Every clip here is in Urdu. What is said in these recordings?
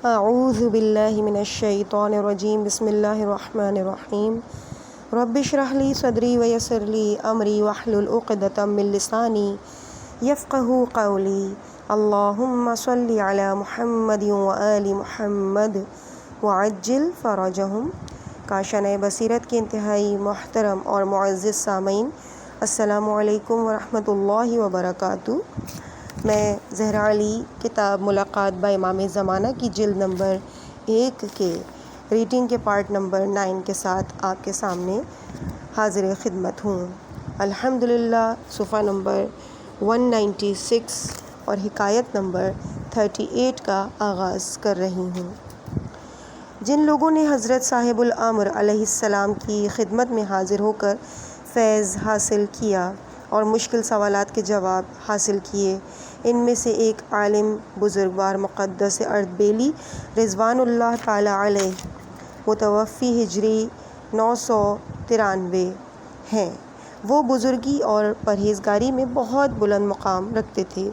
اعوذ باللہ من الشیطان الرجیم بسم اللہ الرحمن الرحیم رب اشرح لی صدری ویسر لی امری واحلل عقدۃ من لسانی یفقہوا قولی اللہم صلی علی محمد وآل محمد وعجل فرجہم۔ کاشانۂ بصیرت کے انتہائی محترم اور معزز سامعین، السلام علیکم ورحمۃ اللہ وبرکاتہ۔ میں زہرا علی کتاب ملاقات با امام زمانہ کی جلد نمبر 1 کے ریڈنگ کے پارٹ نمبر 9 کے ساتھ آپ کے سامنے حاضر خدمت ہوں۔ الحمدللہ صفحہ نمبر 196 اور حکایت نمبر 38 کا آغاز کر رہی ہوں۔ جن لوگوں نے حضرت صاحب الامر علیہ السلام کی خدمت میں حاضر ہو کر فیض حاصل کیا اور مشکل سوالات کے جواب حاصل کیے، ان میں سے ایک عالم بزرگوار مقدس اردبیلی رضوان اللہ تعالی علیہ متوفی ہجری 993 ہیں۔ وہ بزرگی اور پرہیزگاری میں بہت بلند مقام رکھتے تھے۔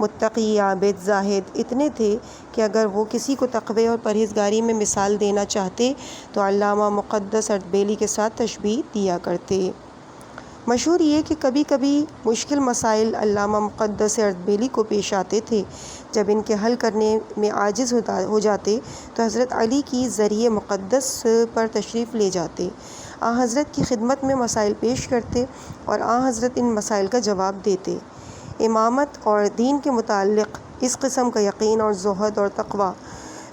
متقی، عابد، زاہد اتنے تھے کہ اگر وہ کسی کو تقوی اور پرہیزگاری میں مثال دینا چاہتے تو علامہ مقدس اردبیلی کے ساتھ تشبیہ دیا کرتے۔ مشہور یہ کہ کبھی کبھی مشکل مسائل علامہ مقدس اردبیلی کو پیش آتے تھے۔ جب ان کے حل کرنے میں عاجز ہو جاتے تو حضرت علی کی ذریعہ مقدس پر تشریف لے جاتے، حضرت کی خدمت میں مسائل پیش کرتے اور حضرت ان مسائل کا جواب دیتے۔ امامت اور دین کے متعلق اس قسم کا یقین اور زہد اور تقوی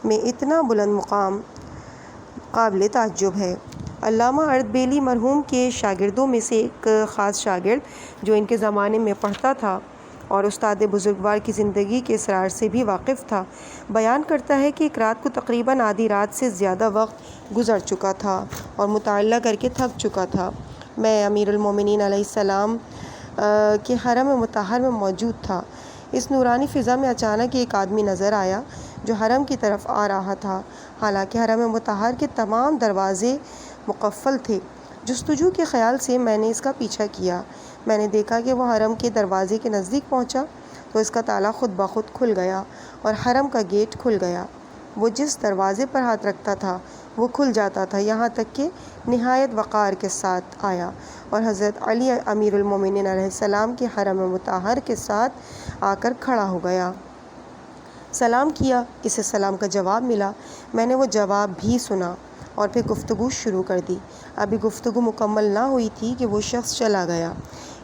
میں اتنا بلند مقام قابل تعجب ہے۔ علامہ اردبیلی مرحوم کے شاگردوں میں سے ایک خاص شاگرد جو ان کے زمانے میں پڑھتا تھا اور استاد بزرگوار کی زندگی کے اسرار سے بھی واقف تھا، بیان کرتا ہے کہ ایک رات کو تقریباً آدھی رات سے زیادہ وقت گزر چکا تھا اور مطالعہ کر کے تھک چکا تھا۔ میں امیر المومنین علیہ السلام کے حرم مطہر میں موجود تھا۔ اس نورانی فضا میں اچانک ایک آدمی نظر آیا جو حرم کی طرف آ رہا تھا، حالانکہ حرم مطہر کے تمام دروازے مقفل تھے۔ جستجو کے خیال سے میں نے اس کا پیچھا کیا۔ میں نے دیکھا کہ وہ حرم کے دروازے کے نزدیک پہنچا تو اس کا تالا خود بخود کھل گیا اور حرم کا گیٹ کھل گیا۔ وہ جس دروازے پر ہاتھ رکھتا تھا وہ کھل جاتا تھا، یہاں تک کہ نہایت وقار کے ساتھ آیا اور حضرت علی امیر المومنین علیہ السلام کے حرم مطہر کے ساتھ آ کر کھڑا ہو گیا۔ سلام کیا، اسے سلام کا جواب ملا۔ میں نے وہ جواب بھی سنا اور پھر گفتگو شروع کر دی۔ ابھی گفتگو مکمل نہ ہوئی تھی کہ وہ شخص چلا گیا،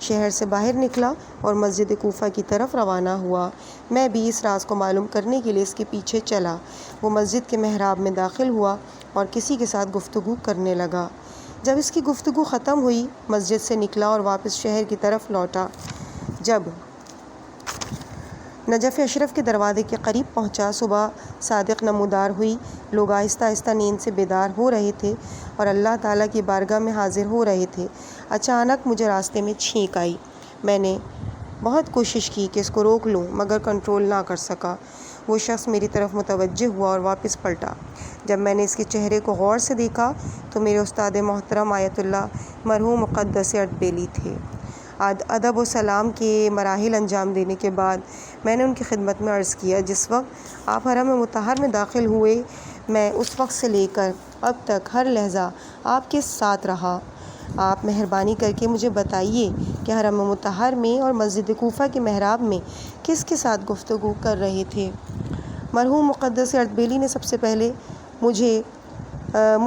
شہر سے باہر نکلا اور مسجد کوفہ کی طرف روانہ ہوا۔ میں بھی اس راز کو معلوم کرنے کے لیے اس کے پیچھے چلا۔ وہ مسجد کے محراب میں داخل ہوا اور کسی کے ساتھ گفتگو کرنے لگا۔ جب اس کی گفتگو ختم ہوئی، مسجد سے نکلا اور واپس شہر کی طرف لوٹا۔ جب نجف اشرف کے دروازے کے قریب پہنچا، صبح صادق نمودار ہوئی، لوگ آہستہ آہستہ نیند سے بیدار ہو رہے تھے اور اللہ تعالیٰ کی بارگاہ میں حاضر ہو رہے تھے۔ اچانک مجھے راستے میں چھینک آئی۔ میں نے بہت کوشش کی کہ اس کو روک لوں مگر کنٹرول نہ کر سکا۔ وہ شخص میری طرف متوجہ ہوا اور واپس پلٹا۔ جب میں نے اس کے چہرے کو غور سے دیکھا تو میرے استاد محترم آیت اللہ مرحوم مقدس اردبیلی تھے۔ ادب و سلام کے مراحل انجام دینے کے بعد میں نے ان کی خدمت میں عرض کیا، جس وقت آپ حرم مطہر میں داخل ہوئے، میں اس وقت سے لے کر اب تک ہر لحظہ آپ کے ساتھ رہا۔ آپ مہربانی کر کے مجھے بتائیے کہ حرم مطہر میں اور مسجد کوفہ کے محراب میں کس کے ساتھ گفتگو کر رہے تھے؟ مرحوم مقدس اردبیلی نے سب سے پہلے مجھ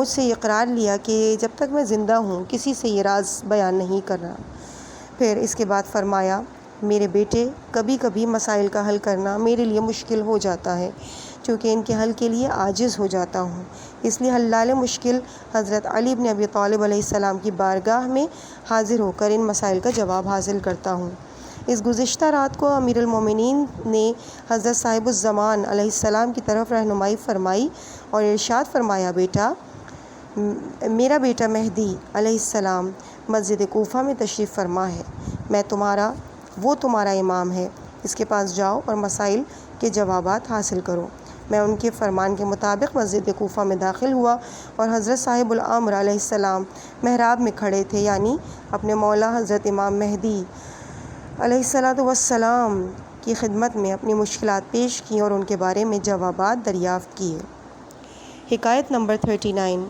سے یہ اقرار لیا کہ جب تک میں زندہ ہوں کسی سے یہ راز بیان نہیں کرنا۔ پھر اس کے بعد فرمایا، میرے بیٹے، کبھی کبھی مسائل کا حل کرنا میرے لیے مشکل ہو جاتا ہے، چونکہ ان کے حل کے لیے عاجز ہو جاتا ہوں، اس لیے حلال مشکل حضرت علی بن ابی طالب علیہ السلام کی بارگاہ میں حاضر ہو کر ان مسائل کا جواب حاصل کرتا ہوں۔ اس گزشتہ رات کو امیر المومنین نے حضرت صاحب الزمان علیہ السلام کی طرف رہنمائی فرمائی اور ارشاد فرمایا، میرا بیٹا مہدی علیہ السلام مسجد کوفہ میں تشریف فرما ہے، وہ تمہارا امام ہے، اس کے پاس جاؤ اور مسائل کے جوابات حاصل کرو۔ میں ان کے فرمان کے مطابق مسجد کوفہ میں داخل ہوا اور حضرت صاحب الامر علیہ السلام محراب میں کھڑے تھے، یعنی اپنے مولا حضرت امام مہدی علیہ السلام کی خدمت میں اپنی مشکلات پیش کیں اور ان کے بارے میں جوابات دریافت کیے۔ حکایت نمبر 39۔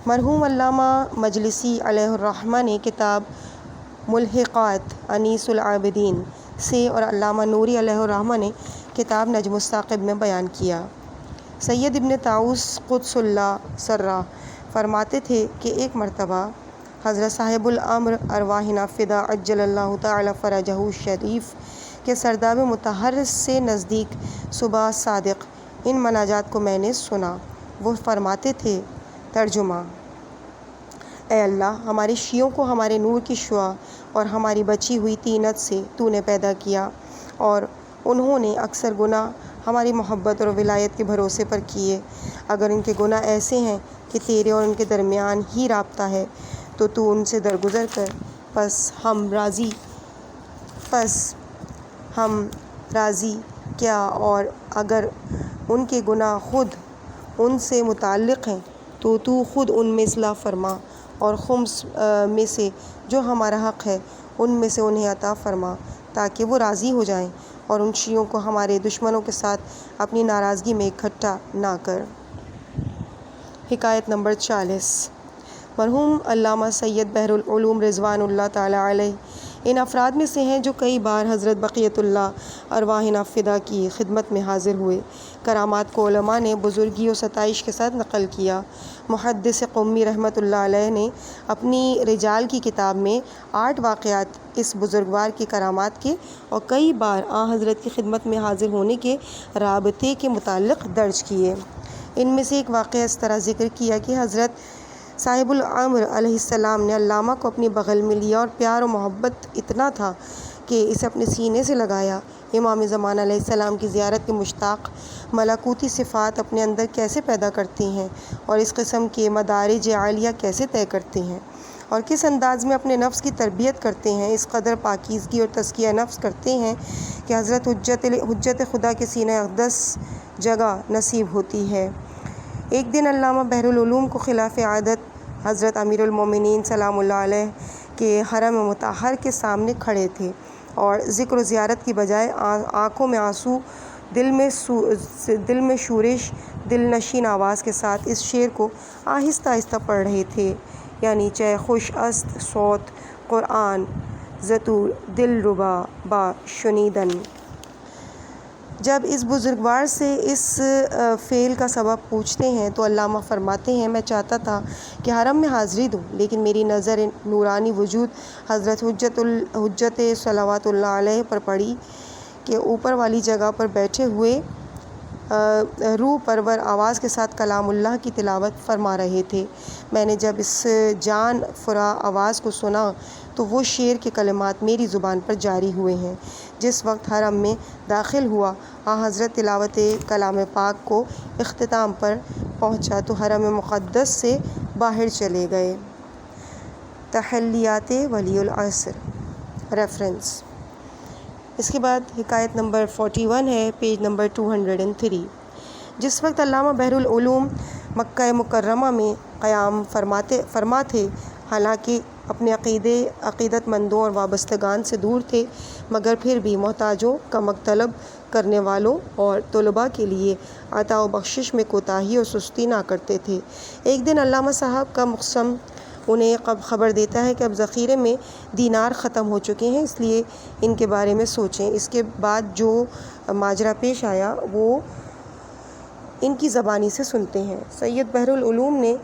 مرحوم علامہ مجلسی علیہ الرحمہ نے کتاب ملحقات انیس العابدین سے اور علامہ نوری علیہ الرحمہ نے کتاب نجم الثاقب میں بیان کیا۔ سید ابن طاؤس قدس اللہ سرہ فرماتے تھے کہ ایک مرتبہ حضرت صاحب الامر ارواحنا فدا عجل اللہ تعالی فرجہ شریف کے سرداب مطہر سے نزدیک صبح صادق ان مناجات کو میں نے سنا۔ وہ فرماتے تھے، ترجمہ: اے اللہ، ہمارے شیعوں کو ہمارے نور کی شعاع اور ہماری بچی ہوئی طینت سے تو نے پیدا کیا، اور انہوں نے اکثر گناہ ہماری محبت اور ولایت کے بھروسے پر کیے۔ اگر ان کے گناہ ایسے ہیں کہ تیرے اور ان کے درمیان ہی رابطہ ہے تو تو ان سے درگزر کر، پس ہم راضی کیا، اور اگر ان کے گناہ خود ان سے متعلق ہیں تو تو خود ان میں اصلاح فرما، اور خمس میں سے جو ہمارا حق ہے ان میں سے انہیں عطا فرما، تاکہ وہ راضی ہو جائیں، اور ان شیعوں کو ہمارے دشمنوں کے ساتھ اپنی ناراضگی میں اکٹھا نہ کر۔ حکایت نمبر 40۔ مرحوم علامہ سید بحر العلوم رضوان اللہ تعالی علیہ ان افراد میں سے ہیں جو کئی بار حضرت بقیت اللہ ارواحنا فدا کی خدمت میں حاضر ہوئے۔ کرامات کو علماء نے بزرگی و ستائش کے ساتھ نقل کیا۔ محدث قمی رحمۃ اللہ علیہ نے اپنی رجال کی کتاب میں 8 واقعات اس بزرگوار کی کرامات کے اور کئی بار حضرت کی خدمت میں حاضر ہونے کے رابطے کے متعلق درج کیے۔ ان میں سے ایک واقعہ اس طرح ذکر کیا کہ حضرت صاحب الامر علیہ السلام نے علامہ کو اپنی بغل میں لیا اور پیار و محبت اتنا تھا کہ اسے اپنے سینے سے لگایا۔ امام زمان علیہ السلام کی زیارت کے مشتاق ملکوتی صفات اپنے اندر کیسے پیدا کرتے ہیں، اور اس قسم کے مدارج عالیہ کیسے طے کرتے ہیں، اور کس انداز میں اپنے نفس کی تربیت کرتے ہیں، اس قدر پاکیزگی اور تزکیہ نفس کرتے ہیں کہ حضرت حجت خدا کے سینہ اقدس جگہ نصیب ہوتی ہے۔ ایک دن علامہ بحر العلوم کو خلاف عادت حضرت امیر المومنین سلام اللہ علیہ کے حرم مطہر کے سامنے کھڑے تھے، اور ذکر و زیارت کی بجائے آنکھوں میں آنسو، دل میں شورش، دل نشین آواز کے ساتھ اس شعر کو آہستہ آہستہ پڑھ رہے تھے، یعنی چہ خوش است صوت قرآن زتو دل ربا با شنیدن۔ جب اس بزرگوار سے اس فعل کا سبب پوچھتے ہیں تو علامہ فرماتے ہیں، میں چاہتا تھا کہ حرم میں حاضری دوں، لیکن میری نظر نورانی وجود حضرت حجت صلوات اللہ علیہ پر پڑی کہ اوپر والی جگہ پر بیٹھے ہوئے روح پرور آواز کے ساتھ کلام اللہ کی تلاوت فرما رہے تھے۔ میں نے جب اس جان فرا آواز کو سنا تو وہ شعر کے کلمات میری زبان پر جاری ہوئے ہیں۔ جس وقت حرم میں داخل ہوا، حضرت تلاوت کلام پاک کو اختتام پر پہنچا تو حرم مقدس سے باہر چلے گئے۔ تحلیات ولی العصر ریفرنس۔ اس کے بعد حکایت نمبر 41 ہے، پیج نمبر 203۔ جس وقت علامہ بحر العلوم مکہ مکرمہ میں قیام فرما تھے، حالانکہ اپنے عقیدت مندوں اور وابستگان سے دور تھے، مگر پھر بھی محتاجوں، کمک طلب کرنے والوں اور طلباء کے لیے عطا و بخشش میں کوتاہی اور سستی نہ کرتے تھے۔ ایک دن علامہ صاحب کا مقسم انہیں خبر دیتا ہے کہ اب ذخیرے میں دینار ختم ہو چکے ہیں، اس لیے ان کے بارے میں سوچیں۔ اس کے بعد جو ماجرا پیش آیا وہ ان کی زبانی سے سنتے ہیں۔ سید بحر العلوم نے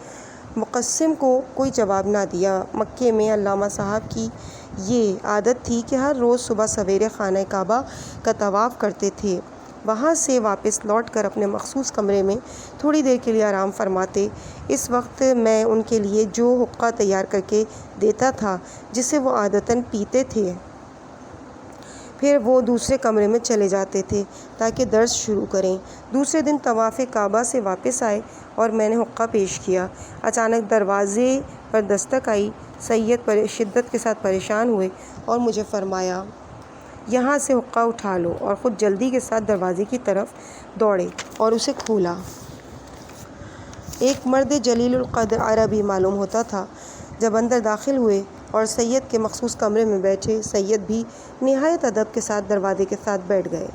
مقسم کو کوئی جواب نہ دیا۔ مکے میں علامہ صاحب کی یہ عادت تھی کہ ہر روز صبح سویرے خانہ کعبہ کا طواف کرتے تھے، وہاں سے واپس لوٹ کر اپنے مخصوص کمرے میں تھوڑی دیر کے لیے آرام فرماتے۔ اس وقت میں ان کے لیے جو حقہ تیار کر کے دیتا تھا جسے وہ عادتاً پیتے تھے، پھر وہ دوسرے کمرے میں چلے جاتے تھے تاکہ درس شروع کریں۔ دوسرے دن طواف کعبہ سے واپس آئے اور میں نے حقہ پیش کیا۔ اچانک دروازے پر دستک آئی۔ سید شدت کے ساتھ پریشان ہوئے اور مجھے فرمایا، یہاں سے حقہ اٹھا لو، اور خود جلدی کے ساتھ دروازے کی طرف دوڑے اور اسے کھولا۔ ایک مرد جلیل القدر عربی معلوم ہوتا تھا۔ جب اندر داخل ہوئے اور سید کے مخصوص کمرے میں بیٹھے۔ سید بھی نہایت ادب کے ساتھ دروازے کے ساتھ بیٹھ گئے۔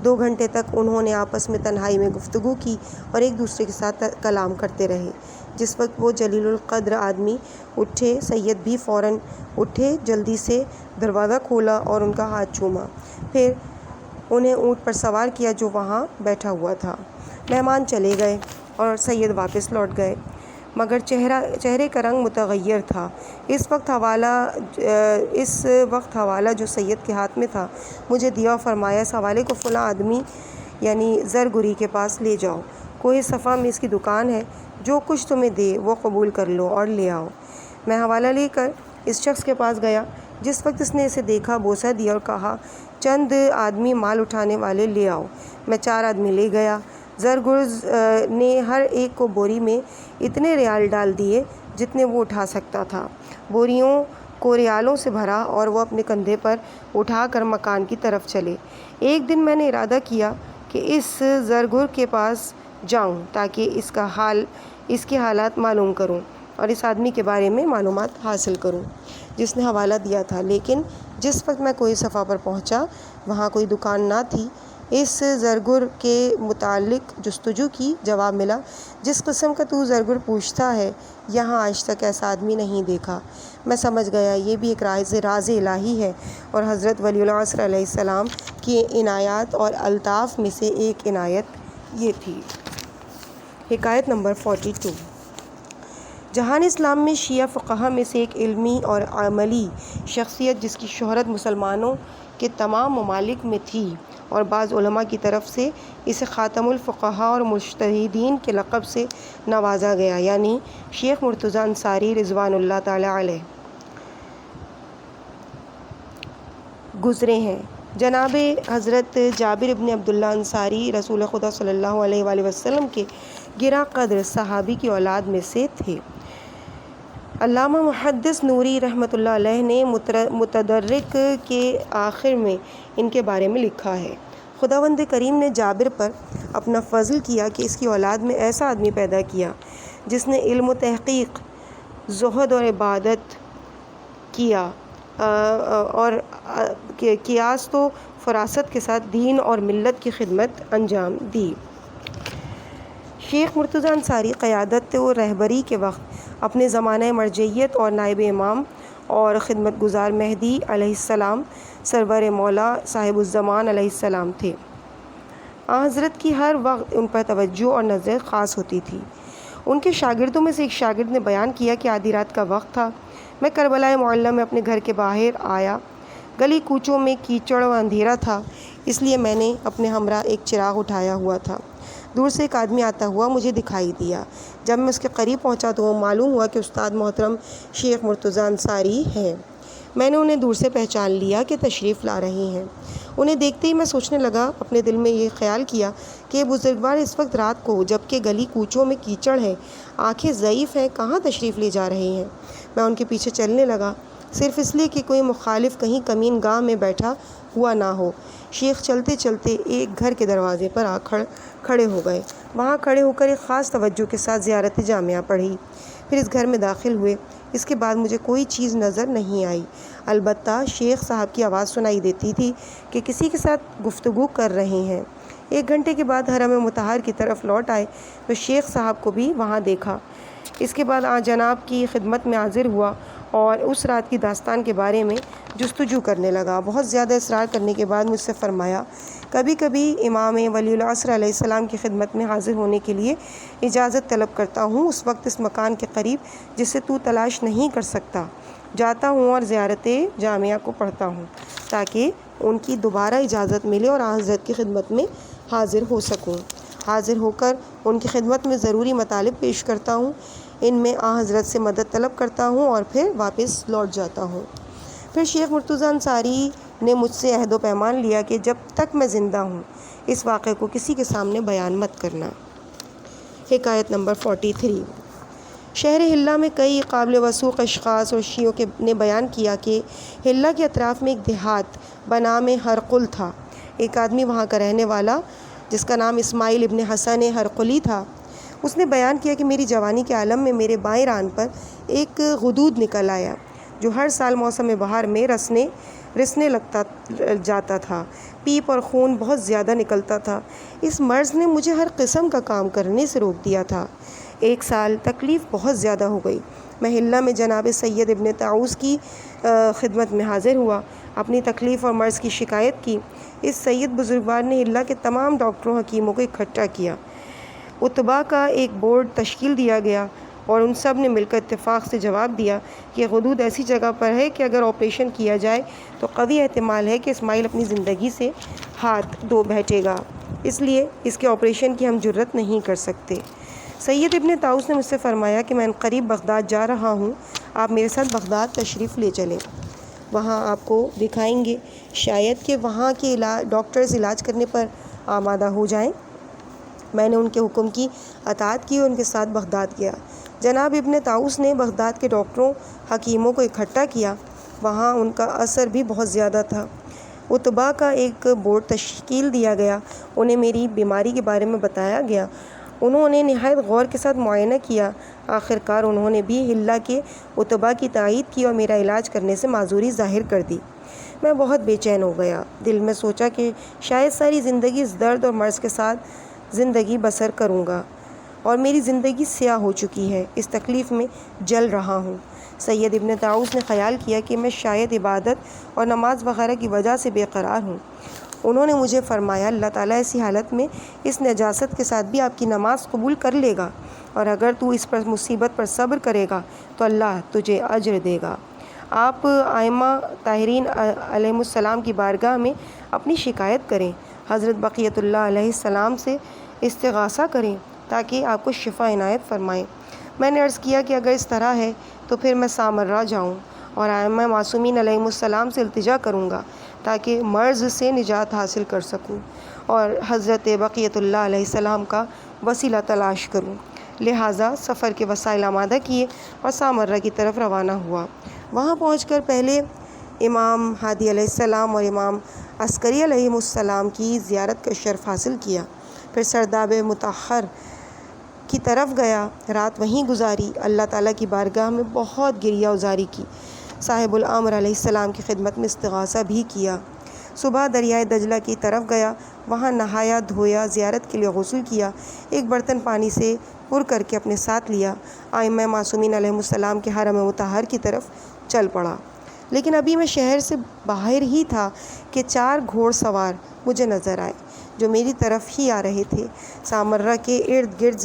2 گھنٹے تک انہوں نے آپس میں تنہائی میں گفتگو کی اور ایک دوسرے کے ساتھ کلام کرتے رہے۔ جس وقت وہ جلیل القدر آدمی اٹھے، سید بھی فوراً اٹھے، جلدی سے دروازہ کھولا اور ان کا ہاتھ چوما، پھر انہیں اونٹ پر سوار کیا جو وہاں بیٹھا ہوا تھا۔ مہمان چلے گئے اور سید واپس لوٹ گئے، مگر چہرے کا رنگ متغیر تھا۔ اس وقت حوالہ جو سید کے ہاتھ میں تھا مجھے دیا اور فرمایا، اس حوالے کو فلاں آدمی یعنی زرگری کے پاس لے جاؤ، کوہ صفا میں اس کی دکان ہے، جو کچھ تمہیں دے وہ قبول کر لو اور لے آؤ۔ میں حوالہ لے کر اس شخص کے پاس گیا۔ جس وقت اس نے اسے دیکھا، بوسہ دیا اور کہا، چند آدمی مال اٹھانے والے لے آؤ۔ میں 4 آدمی لے گیا۔ زرگرز نے ہر ایک کو بوری میں اتنے ریال ڈال دیے جتنے وہ اٹھا سکتا تھا۔ بوریوں کو ریالوں سے بھرا اور وہ اپنے کندھے پر اٹھا کر مکان کی طرف چلے۔ ایک دن میں نے ارادہ کیا کہ اس زرگر کے پاس جاؤں تاکہ اس کے حالات معلوم کروں اور اس آدمی کے بارے میں معلومات حاصل کروں جس نے حوالہ دیا تھا، لیکن جس وقت میں کوہ صفا پر پہنچا وہاں کوئی دکان نہ تھی۔ اس زرگر کے متعلق جستجو کی، جواب ملا، جس قسم کا تو زرگر پوچھتا ہے یہاں آج تک ایسا آدمی نہیں دیکھا۔ میں سمجھ گیا یہ بھی ایک راز الہی ہے اور حضرت ولی العصر علیہ السلام کی عنایات اور الطاف میں سے ایک عنایت یہ تھی۔ حکایت نمبر 42۔ جہان اسلام میں شیعہ فقہا میں سے ایک علمی اور عملی شخصیت جس کی شہرت مسلمانوں کے تمام ممالک میں تھی اور بعض علماء کی طرف سے اسے خاتم الفقہا اور مجتہدین کے لقب سے نوازا گیا، یعنی شیخ مرتضیٰ انصاری رضوان اللہ تعالی علیہ گزرے ہیں۔ جناب حضرت جابر ابن عبداللہ انصاری رسول خدا صلی اللہ علیہ وآلہ وسلم کے گراں قدر صحابی کی اولاد میں سے تھے۔ علامہ محدث نوری رحمۃ اللہ علیہ نے متدرک کے آخر میں ان کے بارے میں لکھا ہے، خداوند کریم نے جابر پر اپنا فضل کیا کہ اس کی اولاد میں ایسا آدمی پیدا کیا جس نے علم و تحقیق، زہد اور عبادت کیا اور قیاس و فراست کے ساتھ دین اور ملت کی خدمت انجام دی۔ شیخ مرتضیٰ انصاری قیادت و رہبری کے وقت اپنے زمانہ مرجعیت اور نائب امام اور خدمت گزار مہدی علیہ السلام سرور مولا صاحب الزمان علیہ السلام تھے۔ حضرت کی ہر وقت ان پر توجہ اور نظر خاص ہوتی تھی۔ ان کے شاگردوں میں سے ایک شاگرد نے بیان کیا کہ آدھی رات کا وقت تھا، میں کربلا معلی میں اپنے گھر کے باہر آیا۔ گلی کوچوں میں کیچڑ و اندھیرا تھا، اس لیے میں نے اپنے ہمراہ ایک چراغ اٹھایا ہوا تھا۔ دور سے ایک آدمی آتا ہوا مجھے دکھائی دیا۔ جب میں اس کے قریب پہنچا تو وہ معلوم ہوا کہ استاد محترم شیخ مرتضیٰ انصاری ہیں۔ میں نے انہیں دور سے پہچان لیا کہ تشریف لا رہے ہیں۔ انہیں دیکھتے ہی میں سوچنے لگا، اپنے دل میں یہ خیال کیا کہ بزرگوار اس وقت رات کو جبکہ گلی کوچوں میں کیچڑ ہے، آنکھیں ضعیف ہیں، کہاں تشریف لے جا رہے ہیں۔ میں ان کے پیچھے چلنے لگا، صرف اس لیے کہ کوئی مخالف کہیں کمین گاہ میں بیٹھا ہوا نہ ہو۔ شیخ چلتے چلتے ایک گھر کے دروازے پر کھڑے ہو گئے۔ وہاں کھڑے ہو کر ایک خاص توجہ کے ساتھ زیارت جامعہ پڑھی، پھر اس گھر میں داخل ہوئے۔ اس کے بعد مجھے کوئی چیز نظر نہیں آئی، البتہ شیخ صاحب کی آواز سنائی دیتی تھی کہ کسی کے ساتھ گفتگو کر رہے ہیں۔ 1 گھنٹے کے بعد حرم مطہر کی طرف لوٹ آئے تو شیخ صاحب کو بھی وہاں دیکھا۔ اس کے بعد جناب کی خدمت میں حاضر ہوا اور اس رات کی داستان کے بارے میں جستجو کرنے لگا۔ بہت زیادہ اصرار کرنے کے بعد مجھ سے فرمایا، کبھی کبھی امام ولی العصر علیہ السلام کی خدمت میں حاضر ہونے کے لیے اجازت طلب کرتا ہوں، اس وقت اس مکان کے قریب جسے تو تلاش نہیں کر سکتا جاتا ہوں اور زیارت جامعہ کو پڑھتا ہوں تاکہ ان کی دوبارہ اجازت ملے اور حضرت کی خدمت میں حاضر ہو سکوں۔ حاضر ہو کر ان کی خدمت میں ضروری مطالب پیش کرتا ہوں، ان میں حضرت سے مدد طلب کرتا ہوں اور پھر واپس لوٹ جاتا ہوں۔ پھر شیخ مرتضیٰ انصاری نے مجھ سے عہد و پیمان لیا کہ جب تک میں زندہ ہوں اس واقعے کو کسی کے سامنے بیان مت کرنا۔ حکایت نمبر 43۔ شہر حلہ میں کئی قابل وثوق اشخاص اور شیعوں نے بیان کیا کہ حلہ کے اطراف میں ایک دیہات بنام ہرقل تھا۔ ایک آدمی وہاں کا رہنے والا جس کا نام اسماعیل ابن حسن ہرقلی تھا، اس نے بیان کیا کہ میری جوانی کے عالم میں میرے بائیں ران پر ایک غدود نکل آیا جو ہر سال موسم بہار میں رسنے لگتا جاتا تھا۔ پیپ اور خون بہت زیادہ نکلتا تھا۔ اس مرض نے مجھے ہر قسم کا کام کرنے سے روک دیا تھا۔ ایک سال تکلیف بہت زیادہ ہو گئی۔ میں حلہ میں جناب سید ابن طاؤس کی خدمت میں حاضر ہوا، اپنی تکلیف اور مرض کی شکایت کی۔ اس سید بزرگوار نے حلہ کے تمام ڈاکٹروں حکیموں کو اکٹھا کیا۔ اتباع کا ایک بورڈ تشکیل دیا گیا اور ان سب نے مل کر اتفاق سے جواب دیا کہ غدود ایسی جگہ پر ہے کہ اگر آپریشن کیا جائے تو قوی احتمال ہے کہ اسماعیل اپنی زندگی سے ہاتھ دھو بیٹھے گا، اس لیے اس کے آپریشن کی ہم جرت نہیں کر سکتے۔ سید ابن طاؤس نے مجھ سے فرمایا کہ میں قریب بغداد جا رہا ہوں، آپ میرے ساتھ بغداد تشریف لے چلیں، وہاں آپ کو دکھائیں گے، شاید کہ وہاں کے ڈاکٹرز علاج کرنے پر آمادہ ہو جائیں۔ میں نے ان کے حکم کی اطاعت کی اور ان کے ساتھ بغداد گیا۔ جناب ابن طاؤس نے بغداد کے ڈاکٹروں حکیموں کو اکٹھا کیا، وہاں ان کا اثر بھی بہت زیادہ تھا۔ اتباع کا ایک بورڈ تشکیل دیا گیا، انہیں میری بیماری کے بارے میں بتایا گیا، انہوں نے نہایت غور کے ساتھ معائنہ کیا۔ آخر کار انہوں نے بھی حلہ کے اتباع کی تائید کی اور میرا علاج کرنے سے معذوری ظاہر کر دی۔ میں بہت بے چین ہو گیا، دل میں سوچا کہ شاید ساری زندگی اس درد اور مرض کے ساتھ زندگی بسر کروں گا اور میری زندگی سیاہ ہو چکی ہے، اس تکلیف میں جل رہا ہوں۔ سید ابن طاؤس نے خیال کیا کہ میں شاید عبادت اور نماز وغیرہ کی وجہ سے بے قرار ہوں۔ انہوں نے مجھے فرمایا اللہ تعالیٰ ایسی حالت میں اس نجاست کے ساتھ بھی آپ کی نماز قبول کر لے گا، اور اگر تو اس پر مصیبت پر صبر کرے گا تو اللہ تجھے اجر دے گا۔ آپ ائمہ طاہرین علیہ السلام کی بارگاہ میں اپنی شکایت کریں، حضرت بقیت اللہ علیہ السلام سے استغاثہ کریں تاکہ آپ کو شفا عنایت فرمائیں۔ میں نے عرض کیا کہ اگر اس طرح ہے تو پھر میں سامرہ جاؤں اور ائمہ معصومین علیہ السلام سے التجا کروں گا تاکہ مرض سے نجات حاصل کر سکوں اور حضرت بقیت اللہ علیہ السلام کا وسیلہ تلاش کروں۔ لہٰذا سفر کے وسائل آمادہ کیے اور سامرہ کی طرف روانہ ہوا۔ وہاں پہنچ کر پہلے امام ہادی علیہ السلام اور امام عسکری علیہ السلام کی زیارت کا شرف حاصل کیا، پھر سرداب مطہر کی طرف گیا، رات وہیں گزاری، اللہ تعالیٰ کی بارگاہ میں بہت گریہ وزاری کی، صاحب الامر علیہ السلام کی خدمت میں استغاثہ بھی کیا۔ صبح دریائے دجلہ کی طرف گیا، وہاں نہایا دھویا، زیارت کے لیے غسل کیا، ایک برتن پانی سے پر کر کے اپنے ساتھ لیا، ائمہ معصومین علیہ السلام کے حرم مطہر کی طرف چل پڑا۔ لیکن ابھی میں شہر سے باہر ہی تھا کہ 4 گھوڑ سوار مجھے نظر آئے جو میری طرف ہی آ رہے تھے۔ سامرہ کے ارد گرد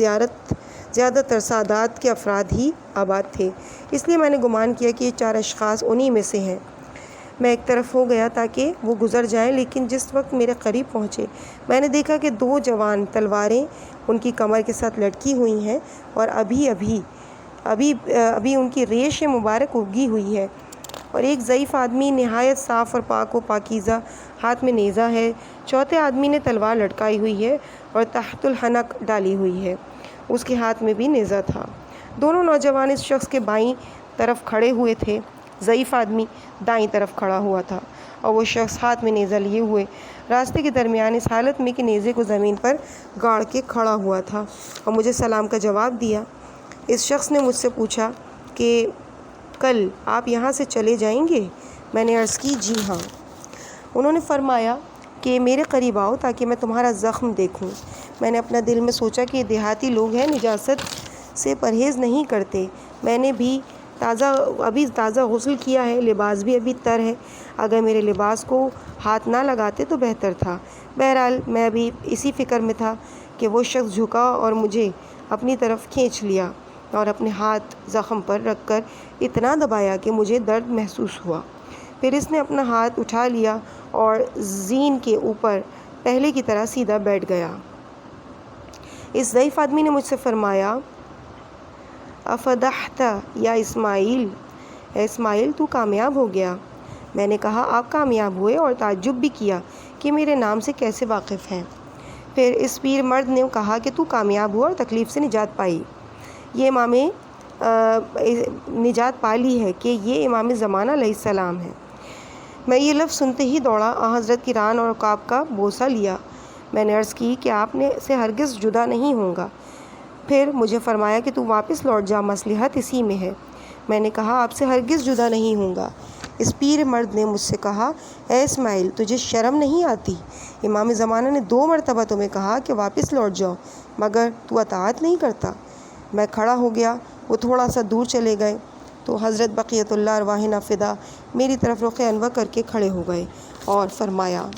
زیادہ تر سادات کے افراد ہی آباد تھے، اس لیے میں نے گمان کیا کہ یہ 4 اشخاص انہی میں سے ہیں۔ میں ایک طرف ہو گیا تاکہ وہ گزر جائیں، لیکن جس وقت میرے قریب پہنچے میں نے دیکھا کہ 2 جوان تلواریں ان کی کمر کے ساتھ لٹکی ہوئی ہیں اور ابھی ان کی ریش مبارک اگی ہوئی ہے، اور ایک ضعیف آدمی نہایت صاف اور پاک و پاکیزہ ہاتھ میں نیزہ ہے، چوتھے آدمی نے تلوار لٹکائی ہوئی ہے اور تحت الحنک ڈالی ہوئی ہے، اس کے ہاتھ میں بھی نیزہ تھا۔ دونوں نوجوان اس شخص کے بائیں طرف کھڑے ہوئے تھے، ضعیف آدمی دائیں طرف کھڑا ہوا تھا اور وہ شخص ہاتھ میں نیزہ لیے ہوئے راستے کے درمیان اس حالت میں کہ نیزے کو زمین پر گاڑ کے کھڑا ہوا تھا اور مجھے سلام کا جواب دیا۔ اس شخص نے مجھ سے پوچھا کہ کل آپ یہاں سے چلے جائیں گے؟ میں نے عرض کی جی ہاں۔ انہوں نے فرمایا کہ میرے قریب آؤ تاکہ میں تمہارا زخم دیکھوں۔ میں نے اپنا دل میں سوچا کہ یہ دیہاتی لوگ ہیں، نجاست سے پرہیز نہیں کرتے، میں نے بھی ابھی تازہ غسل کیا ہے، لباس بھی ابھی تر ہے، اگر میرے لباس کو ہاتھ نہ لگاتے تو بہتر تھا۔ بہرحال میں ابھی اسی فکر میں تھا کہ وہ شخص جھکا اور مجھے اپنی طرف کھینچ لیا اور اپنے ہاتھ زخم پر رکھ کر اتنا دبایا کہ مجھے درد محسوس ہوا۔ پھر اس نے اپنا ہاتھ اٹھا لیا اور زین کے اوپر پہلے کی طرح سیدھا بیٹھ گیا۔ اس ضعیف آدمی نے مجھ سے فرمایا افدحت یا اسماعیل، اے اسماعیل تو کامیاب ہو گیا۔ میں نے کہا آپ کامیاب ہوئے، اور تعجب بھی کیا کہ میرے نام سے کیسے واقف ہیں۔ پھر اس پیر مرد نے کہا کہ تو کامیاب ہوا اور تکلیف سے نجات پائی، یہ امام نجات پا لی ہے کہ یہ امام زمانہ علیہ السلام ہے۔ میں یہ لفظ سنتے ہی دوڑا، حضرت کی ران اور رکاب کا بوسہ لیا۔ میں نے عرض کی کہ آپ نے سے ہرگز جدا نہیں ہوں گا۔ پھر مجھے فرمایا کہ تو واپس لوٹ جا، مصلحت اسی میں ہے۔ میں نے کہا آپ سے ہرگز جدا نہیں ہوں گا۔ اس پیر مرد نے مجھ سے کہا اے اسماعیل تجھے شرم نہیں آتی؟ امام زمانہ نے 2 مرتبہ تمہیں کہا کہ واپس لوٹ جاؤ مگر تو اطاعت نہیں کرتا۔ میں کھڑا ہو گیا، وہ تھوڑا سا دور چلے گئے تو حضرت بقیت اللہ ارواحنا فدا میری طرف رخ انور کر کے کھڑے ہو گئے اور فرمایا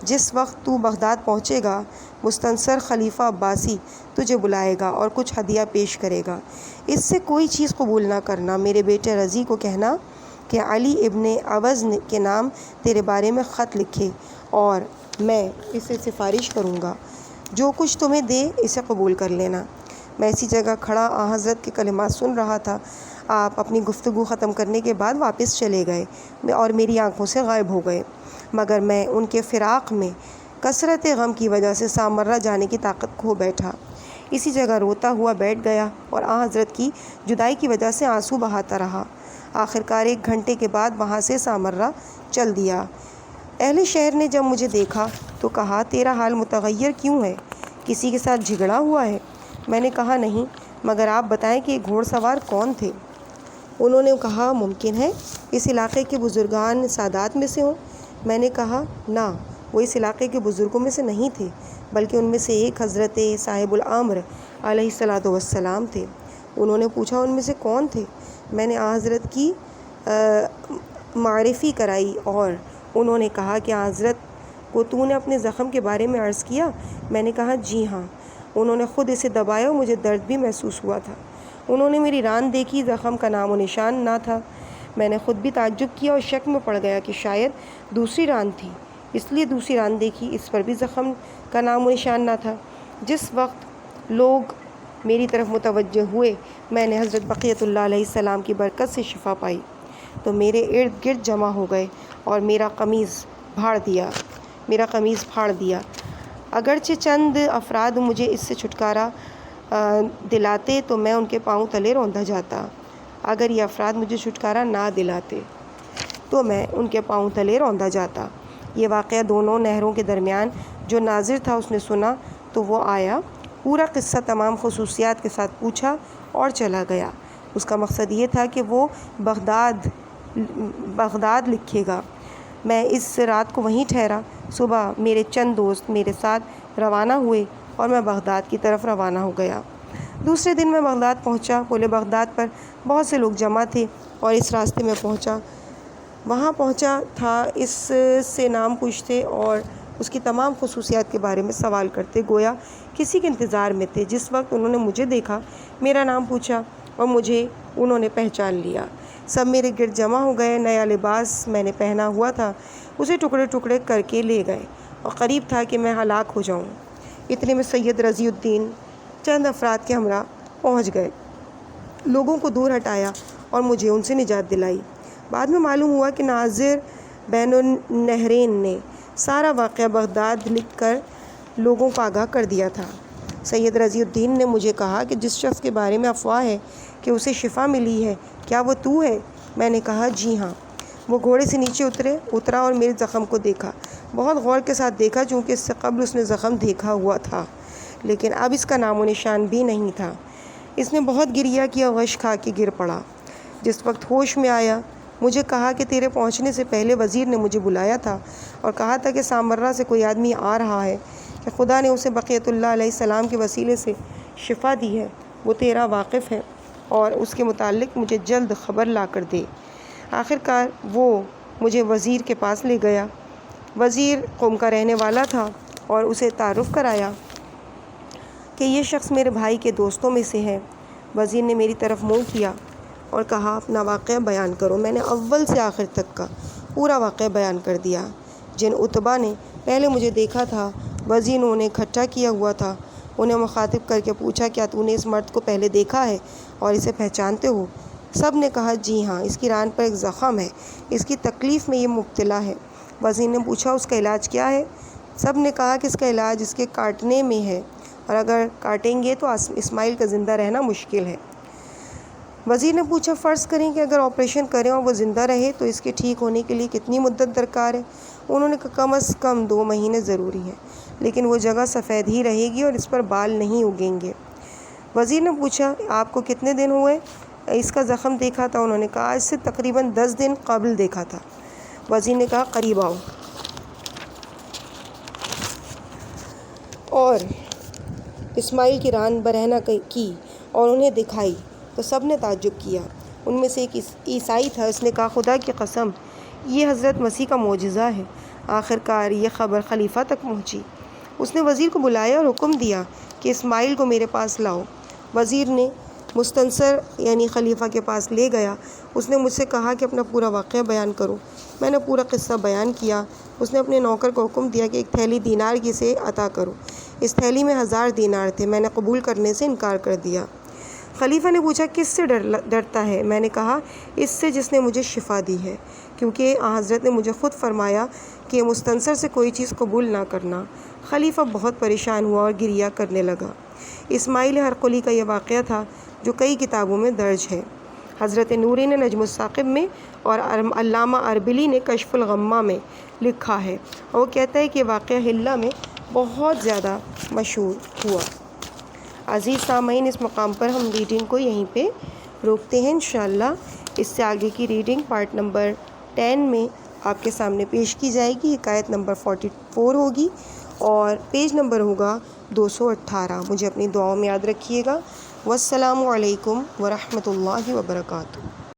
جس وقت تو بغداد پہنچے گا مستنصر خلیفہ عباسی تجھے بلائے گا اور کچھ ہدیہ پیش کرے گا۔ اس سے کوئی چیز قبول نہ کرنا۔ میرے بیٹے رضی کو کہنا کہ علی ابن عوض کے نام تیرے بارے میں خط لکھے اور میں اسے سفارش کروں گا، جو کچھ تمہیں دے اسے قبول کر لینا۔ میں اسی جگہ کھڑا حضرت کے کلمات سن رہا تھا۔ آپ اپنی گفتگو ختم کرنے کے بعد واپس چلے گئے اور میری آنکھوں سے غائب ہو گئے، مگر میں ان کے فراق میں کثرت غم کی وجہ سے سامرہ جانے کی طاقت کھو بیٹھا۔ اسی جگہ روتا ہوا بیٹھ گیا اور حضرت کی جدائی کی وجہ سے آنسو بہاتا رہا۔ آخرکار 1 گھنٹے کے بعد وہاں سے سامرہ چل دیا۔ اہل شہر نے جب مجھے دیکھا تو کہا تیرا حال متغیر کیوں ہے؟ کسی کے ساتھ جھگڑا ہوا ہے؟ میں نے کہا نہیں، مگر آپ بتائیں کہ یہ گھوڑ سوار کون تھے؟ انہوں نے کہا ممکن ہے اس علاقے کے بزرگان سادات میں سے ہوں۔ میں نے کہا نہ، وہ اس علاقے کے بزرگوں میں سے نہیں تھے، بلکہ ان میں سے ایک حضرت صاحب الامر علیہ الصلاۃ والسلام تھے۔ انہوں نے پوچھا ان میں سے کون تھے؟ میں نے حضرت کی معرفی کرائی اور انہوں نے کہا کہ حضرت کو تو نے اپنے زخم کے بارے میں عرض کیا؟ میں نے کہا جی ہاں۔ انہوں نے خود اسے دبایا اور مجھے درد بھی محسوس ہوا تھا۔ انہوں نے میری ران دیکھی، زخم کا نام و نشان نہ تھا۔ میں نے خود بھی تعجب کیا اور شک میں پڑ گیا کہ شاید دوسری ران تھی، اس لیے دوسری ران دیکھی، اس پر بھی زخم کا نام و نشان نہ تھا۔ جس وقت لوگ میری طرف متوجہ ہوئے میں نے حضرت بقیت اللہ علیہ السلام کی برکت سے شفا پائی تو میرے ارد گرد جمع ہو گئے اور میرا قمیض پھاڑ دیا۔ اگرچہ چند افراد مجھے اس سے چھٹکارا دلاتے تو میں ان کے پاؤں تلے روندا جاتا۔ اگر یہ افراد مجھے چھٹکارا نہ دلاتے تو میں ان کے پاؤں تلے روندا جاتا۔ یہ واقعہ دونوں نہروں کے درمیان جو ناظر تھا اس نے سنا تو وہ آیا، پورا قصہ تمام خصوصیات کے ساتھ پوچھا اور چلا گیا۔ اس کا مقصد یہ تھا کہ وہ بغداد لکھے گا۔ میں اس رات کو وہیں ٹھہرا۔ صبح میرے چند دوست میرے ساتھ روانہ ہوئے اور میں بغداد کی طرف روانہ ہو گیا۔ دوسرے دن میں بغداد پہنچا۔ پل بغداد پر بہت سے لوگ جمع تھے اور اس راستے میں وہاں پہنچا تھا اس سے نام پوچھتے اور اس کی تمام خصوصیات کے بارے میں سوال کرتے، گویا کسی کے انتظار میں تھے۔ جس وقت انہوں نے مجھے دیکھا، میرا نام پوچھا اور مجھے انہوں نے پہچان لیا۔ سب میرے گرد جمع ہو گئے۔ نیا لباس میں نے پہنا ہوا تھا اسے ٹکڑے ٹکڑے کر کے لے گئے اور قریب تھا کہ میں ہلاک ہو جاؤں۔ اتنے میں سید رضی الدین چند افراد کے ہمراہ پہنچ گئے، لوگوں کو دور ہٹایا اور مجھے ان سے نجات دلائی۔ بعد میں معلوم ہوا کہ ناظر بین النہرین نے سارا واقعہ بغداد لکھ کر لوگوں کو آگاہ کر دیا تھا۔ سید رضی الدین نے مجھے کہا کہ جس شخص کے بارے میں افواہ ہے کہ اسے شفا ملی ہے، کیا وہ تو ہے؟ میں نے کہا جی ہاں۔ وہ گھوڑے سے نیچے اترا اور میرے زخم کو دیکھا، بہت غور کے ساتھ دیکھا چونکہ اس سے قبل اس نے زخم دیکھا ہوا تھا، لیکن اب اس کا نام و نشان بھی نہیں تھا۔ اس نے بہت گریہ کیا، غش کھا کے گر پڑا۔ جس وقت ہوش میں آیا مجھے کہا کہ تیرے پہنچنے سے پہلے وزیر نے مجھے بلایا تھا اور کہا تھا کہ سامرہ سے کوئی آدمی آ رہا ہے کہ خدا نے اسے بقیت اللہ علیہ السلام کے وسیلے سے شفا دی ہے، وہ تیرا واقف ہے اور اس کے متعلق مجھے جلد خبر لا کر دے۔ آخرکار وہ مجھے وزیر کے پاس لے گیا۔ وزیر قوم کا رہنے والا تھا اور اسے تعارف کرایا کہ یہ شخص میرے بھائی کے دوستوں میں سے ہے۔ وزیر نے میری طرف منہ کیا اور کہا اپنا واقعہ بیان کرو۔ میں نے اول سے آخر تک کا پورا واقعہ بیان کر دیا۔ جن اتبا نے پہلے مجھے دیکھا تھا وزیر نے انہیں اکٹھا کیا ہوا تھا، انہیں مخاطب کر کے پوچھا کیا تو نے اس مرد کو پہلے دیکھا ہے اور اسے پہچانتے ہو؟ سب نے کہا جی ہاں، اس کی ران پر ایک زخم ہے، اس کی تکلیف میں یہ مبتلا ہے۔ وزیر نے پوچھا اس کا علاج کیا ہے؟ سب نے کہا کہ اس کا علاج اس کے کاٹنے میں ہے اور اگر کاٹیں گے تو اسماعیل کا زندہ رہنا مشکل ہے۔ وزیر نے پوچھا فرض کریں کہ اگر آپریشن کریں اور وہ زندہ رہے تو اس کے ٹھیک ہونے کے لیے کتنی مدت درکار ہے؟ انہوں نے کہا کم از کم 2 مہینے ضروری ہیں، لیکن وہ جگہ سفید ہی رہے گی اور اس پر بال نہیں اگیں گے۔ وزیر نے پوچھا آپ کو کتنے دن ہوئے اس کا زخم دیکھا تھا؟ انہوں نے کہا اس سے تقریباً 10 دن قبل دیکھا تھا۔ وزیر نے کہا قریب آؤ، اور اسماعیل کی ران برہنہ کی اور انہیں دکھائی تو سب نے تعجب کیا۔ ان میں سے ایک عیسائی تھا، اس نے کہا خدا کی قسم یہ حضرت مسیح کا معجزہ ہے۔ آخر کار یہ خبر خلیفہ تک پہنچی۔ اس نے وزیر کو بلایا اور حکم دیا کہ اسماعیل کو میرے پاس لاؤ۔ وزیر نے مستنصر یعنی خلیفہ کے پاس لے گیا۔ اس نے مجھ سے کہا کہ اپنا پورا واقعہ بیان کرو۔ میں نے پورا قصہ بیان کیا۔ اس نے اپنے نوکر کو حکم دیا کہ ایک تھیلی دینار کی سے عطا کرو۔ اس تھیلی میں 1000 دینار تھے۔ میں نے قبول کرنے سے انکار کر دیا۔ خلیفہ نے پوچھا کس سے ڈرتا ہے؟ میں نے کہا اس سے جس نے مجھے شفا دی ہے، کیونکہ حضرت نے مجھے خود فرمایا کہ مستنصر سے کوئی چیز قبول نہ کرنا۔ خلیفہ بہت پریشان ہوا اور گریہ کرنے لگا۔ اسماعیل ہرقلی کا یہ واقعہ تھا جو کئی کتابوں میں درج ہے۔ حضرت نوری نے نجم الثاقب میں اور علامہ اربلی نے کشف الغمہ میں لکھا ہے، اور وہ کہتا ہے کہ واقعہ حلہ میں بہت زیادہ مشہور ہوا۔ عزیز سامعین، اس مقام پر ہم ریڈنگ کو یہیں پہ روکتے ہیں۔ انشاءاللہ اس سے آگے کی ریڈنگ پارٹ نمبر 10 میں آپ کے سامنے پیش کی جائے گی۔ حکایت نمبر 44 ہوگی اور پیج نمبر ہوگا 218۔ مجھے اپنی دعاؤں میں یاد رکھیے گا۔ والسلام علیکم ورحمۃ اللہ وبرکاتہ۔